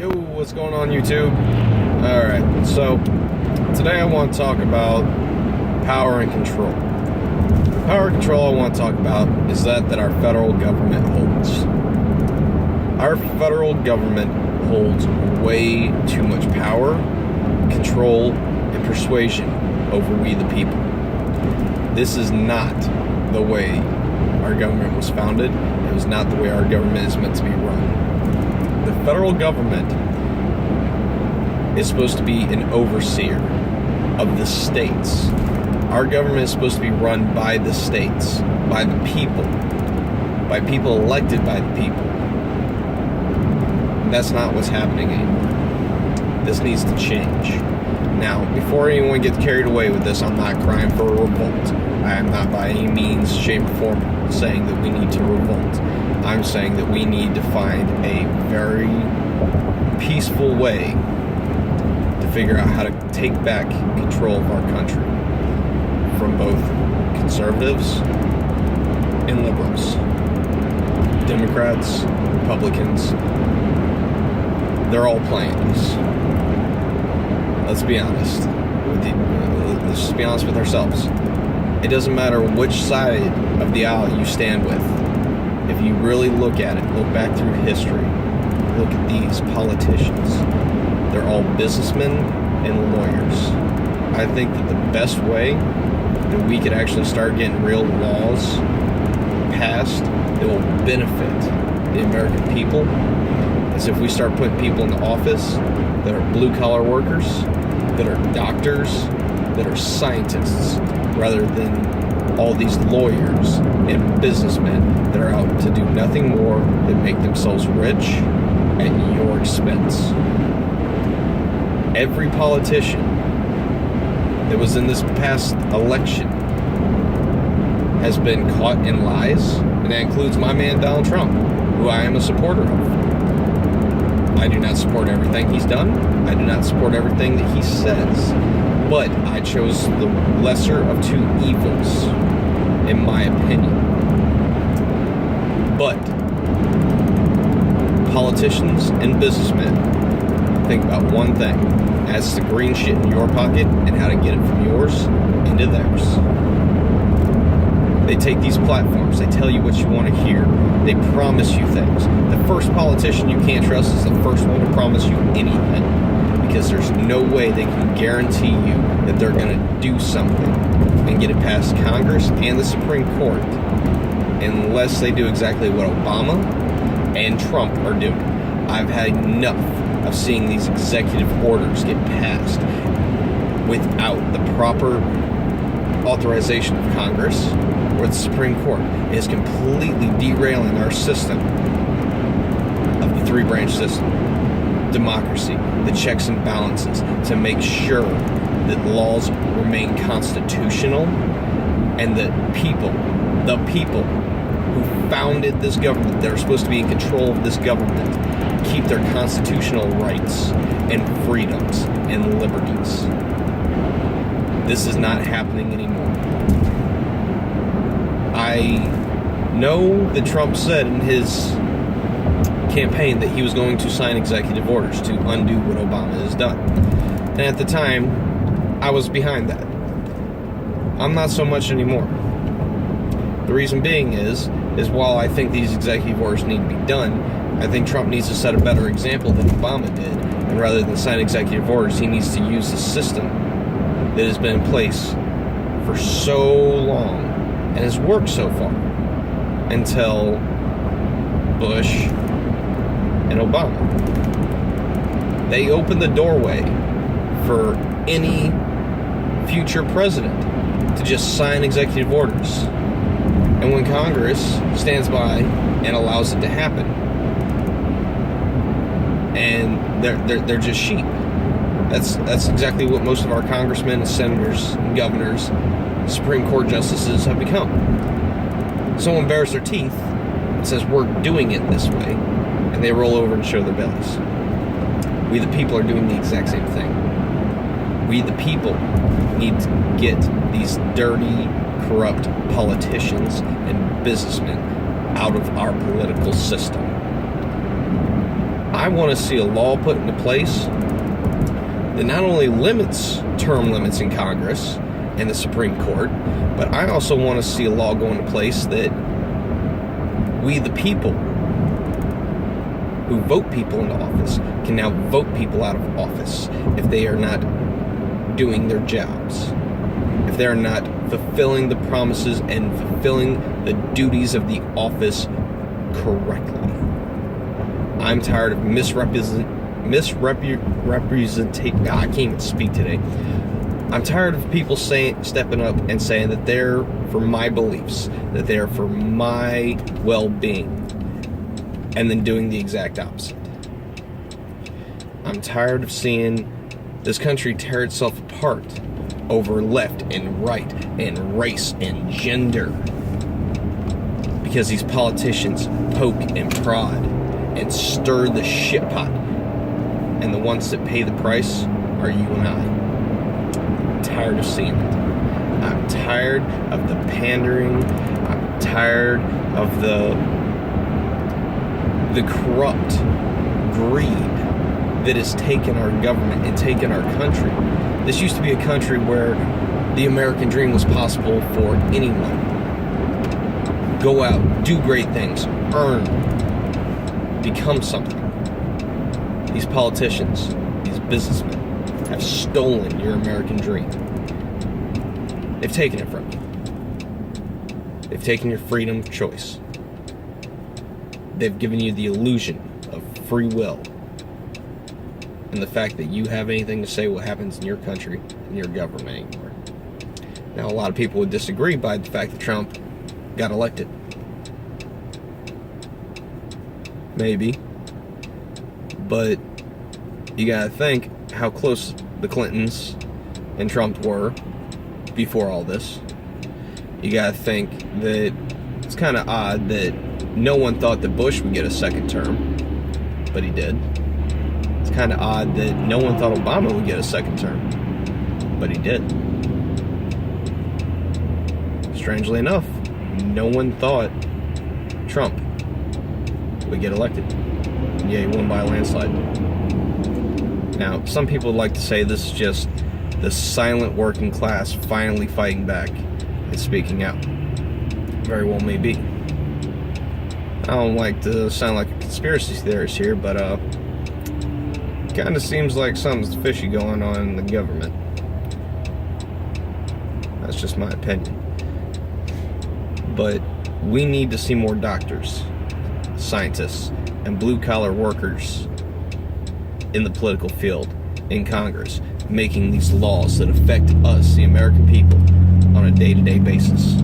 Yo, what's going on, YouTube? Alright, so today I want to talk about power and control. The power and control I want to talk about is that our federal government holds. Our federal government holds way too much power, control, and persuasion over we the people. This is not the way our government was founded. It was not the way our government is meant to be run. The federal government is supposed to be an overseer of the states. Our government is supposed to be run by the states, by the people elected by the people. And that's not what's happening anymore. This needs to change. Now, before anyone gets carried away with this, I'm not crying for a revolt. I am not by any means, shape, or form saying that we need to revolt. I'm saying that we need to find a very peaceful way to figure out how to take back control of our country from both conservatives and liberals, Democrats, Republicans. They're all playing this. Let's be honest. Let's just be honest with ourselves. It doesn't matter which side of the aisle you stand with. If you really look at it, look back through history, look at these politicians. They're all businessmen and lawyers. I think that the best way that we could actually start getting real laws passed that will benefit the American people is if we start putting people in the office that are blue-collar workers, that are doctors, that are scientists, rather than all these lawyers and businessmen that are out to do nothing more than make themselves rich at your expense. Every politician that was in this past election has been caught in lies, and that includes my man Donald Trump, who I am a supporter of. I do not support everything he's done. I do not support everything that he says. But I chose the lesser of two evils, in my opinion. But politicians and businessmen think about one thing. That's the green shit in your pocket and how to get it from yours into theirs. They take these platforms. They tell you what you want to hear. They promise you things. The first politician you can't trust is the first one to promise you anything. Because there's no way they can guarantee you that they're going to do something and get it past Congress and the Supreme Court unless they do exactly what Obama and Trump are doing. I've had enough of seeing these executive orders get passed without the proper authorization of Congress or the Supreme Court. It is completely derailing our system of the three-branch system. Democracy, the checks and balances, to make sure that laws remain constitutional and that the people who founded this government, that are supposed to be in control of this government, keep their constitutional rights and freedoms and liberties. This is not happening anymore. I know that Trump said in his campaign that he was going to sign executive orders to undo what Obama has done. And at the time, I was behind that. I'm not so much anymore. The reason being is while I think these executive orders need to be done, I think Trump needs to set a better example than Obama did. And rather than sign executive orders, he needs to use the system that has been in place for so long and has worked so far until Bush and Obama. They opened the doorway for any future president to just sign executive orders. And when Congress stands by and allows it to happen, and they're just sheep. That's exactly what most of our congressmen and senators and governors, Supreme Court justices have become. Someone bares their teeth and says, we're doing it this way, and they roll over and show their bellies. We the people are doing the exact same thing. We the people need to get these dirty, corrupt politicians and businessmen out of our political system. I want to see a law put into place that not only limits term limits in Congress and the Supreme Court, but I also want to see a law go into place that we, the people, who vote people into office, can now vote people out of office if they are not doing their jobs, if they're not fulfilling the promises and fulfilling the duties of the office correctly. I'm tired of misrepresentation. I can't even speak today. I'm tired of people stepping up and saying that they're for my beliefs, that they're for my well-being, and then doing the exact opposite. I'm tired of seeing this country tear itself apart over left and right and race and gender because these politicians poke and prod and stir the shit pot, and the ones that pay the price are you and I. I'm tired of seeing it. I'm tired of the pandering. I'm tired of the corrupt greed that has taken our government and taken our country. This used to be a country where the American dream was possible for anyone. Go out, do great things, earn, become something. These politicians, these businessmen, have stolen your American dream. They've taken it from you. They've taken your freedom of choice. They've given you the illusion of free will and the fact that you have anything to say what happens in your country and your government anymore. Now, a lot of people would disagree by the fact that Trump got elected. Maybe. But you gotta think how close the Clintons and Trump were before all this. You gotta think that it's kind of odd that no one thought that Bush would get a second term, but he did. It's kind of odd that no one thought Obama would get a second term, but he did. Strangely enough, no one thought Trump would get elected. Yeah, he won by a landslide. Now, some people like to say this is just the silent working class finally fighting back and speaking out. Very well may be. I don't like to sound like a conspiracy theorist here, but kind of seems like something's fishy going on in the government. That's just my opinion. But we need to see more doctors, scientists, and blue-collar workers in the political field, in Congress, making these laws that affect us, the American people, on a day-to-day basis.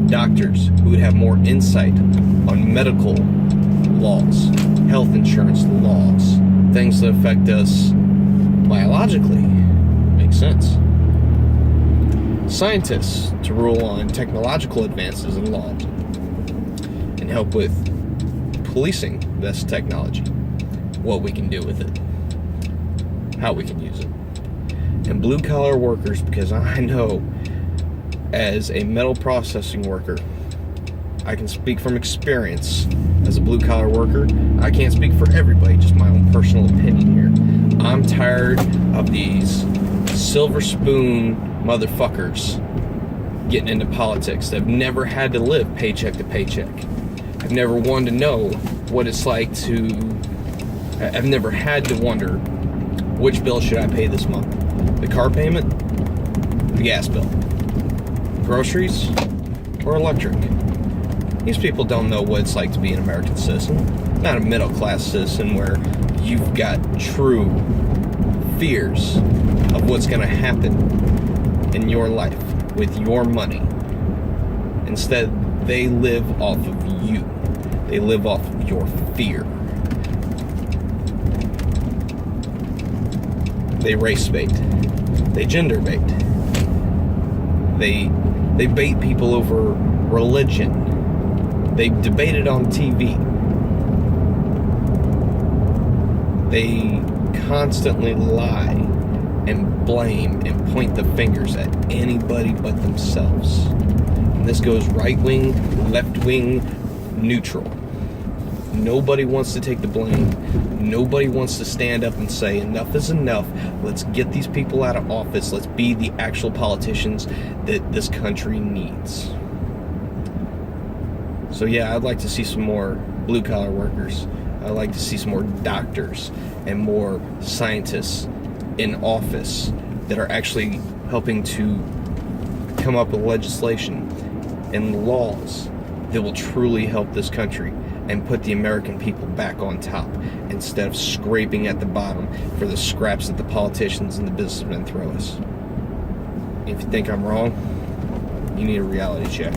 Doctors who would have more insight on medical laws, health insurance laws, things that affect us biologically. Makes sense. Scientists to rule on technological advances in law and help with policing this technology, what we can do with it, how we can use it. And blue-collar workers, because I know as a metal processing worker, I can speak from experience as a blue-collar worker. I can't speak for everybody, just my own personal opinion here. I'm tired of these silver spoon motherfuckers getting into politics that have never had to live paycheck to paycheck. I've never wanted to know what it's like to... I've never had to wonder, which bill should I pay this month? The car payment? The gas bill? Groceries? Or electric? These people don't know what it's like to be an American citizen. Not a middle-class citizen where you've got true fears of what's going to happen in your life with your money. Instead, they live off of you. They live off of your fear. They race bait. They gender bait. They bait people over religion. They debate it on TV. They constantly lie and blame and point the fingers at anybody but themselves. And this goes right wing, left wing, neutral. Nobody wants to take the blame. Nobody wants to stand up and say, enough is enough. Let's get these people out of office. Let's be the actual politicians that this country needs. So yeah, I'd like to see some more blue-collar workers. I'd like to see some more doctors and more scientists in office that are actually helping to come up with legislation and laws that will truly help this country and put the American people back on top instead of scraping at the bottom for the scraps that the politicians and the businessmen throw us. If you think I'm wrong, you need a reality check.